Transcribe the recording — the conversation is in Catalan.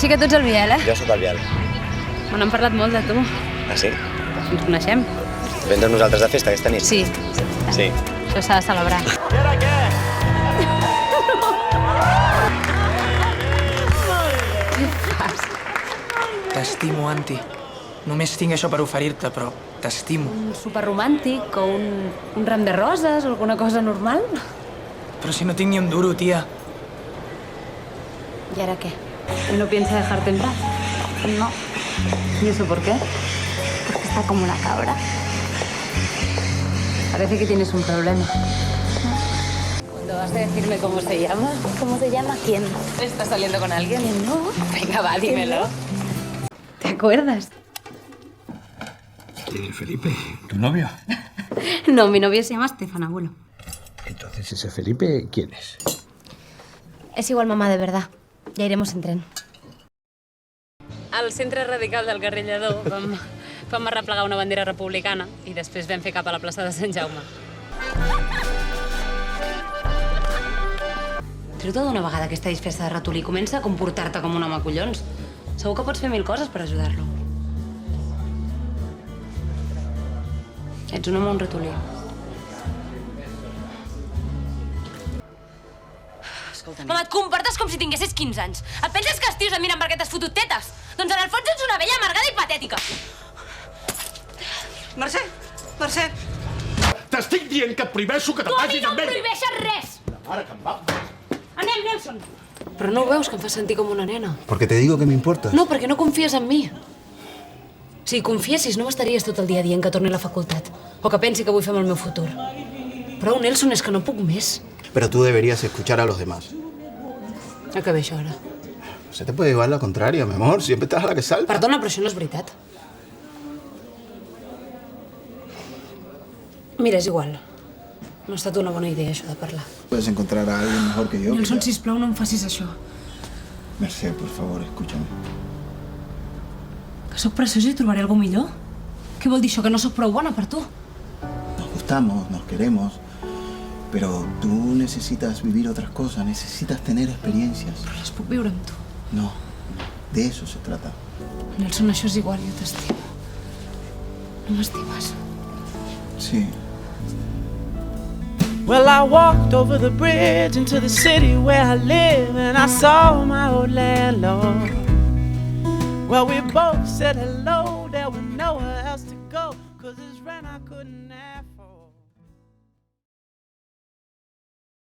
Així que tu ets el Biel, Jo sóc el Biel. Me n'han parlat molt de tu. Ah, sí? Ens coneixem? Vens amb nosaltres de festa aquesta nit? Sí. Sí. Això s'ha de celebrar. I ara què? T'estimo, Anti. Només tinc això per oferir-te, però t'estimo. Un superromàntic o un ram de roses o alguna cosa normal? Però si no tinc ni un duro, tia. ¿Y ahora qué? ¿No piensa dejarte en paz? No, ¿Y eso por qué? porque está como una cabra. Parece que tienes un problema. ¿Cuándo vas a decirme cómo se llama? ¿Cómo se llama? ¿Quién? ¿Estás saliendo con alguien? ¿Quién no? Venga, va, dímelo. ¿Te acuerdas? Felipe, ¿tu novio? No, mi novio se llama Estefan, abuelo. Entonces, ese Felipe, ¿quién es? Es igual mamá, de verdad. Ja iremos en tren. Al centre radical del Guerrillador vam arreplegar una bandera republicana i després vam fer cap a la plaça de Sant Jaume. Treu-te d'una vegada aquesta disfressa de ratolí i comença a comportar-te com un home collons. Segur que pots fer mil coses per ajudar-lo. Ets un home o un ratolí? Mama, et comportes com si tinguessis 15 anys. Et penses que els tios et miren perquè t'has fotut tetes? Doncs en el fons ets una vella amargada i patètica. Mercè, Mercè. T'estic dient que et prohibeixo que te'n vagis amb ell! Tu a mi no em prohibeixes res! La mare que em va... Anem, Nelson! Però no ho veus, que em fa sentir com una nena? Porque te digo que me importas. No, perquè no confies en mi. Si confiessis, no m'estaries tot el dia dient que torni a la facultat. O que pensi que vull fer amb el meu futur. Però, Nelson, és que no puc més. Pero tú deberías escuchar a los demás. A què ve això ara? Se te puede llevar la contraria, mi amor. Siempre estás a la que salta. Perdona, però això no és veritat. Mira, és igual. No ha estat una bona idea, això de parlar. Puedes encontrar a alguien mejor que yo. Nelson, sisplau, no em facis això. Mercè, por favor, escúchame. Que sóc preciosa i trobaré algú millor? Què vol dir això, que no sóc prou bona per tu? Nos gustamos, nos queremos. Pero tú necesitas vivir otras cosas, necesitas tener experiencias. Però les puc viure amb tu. No, de eso se trata. Nelson, això és igual, jo t'estimo. No m'estimes. Sí. Well, I walked over the bridge into the city where I live, and I saw my old landlord. Well, we both said hello.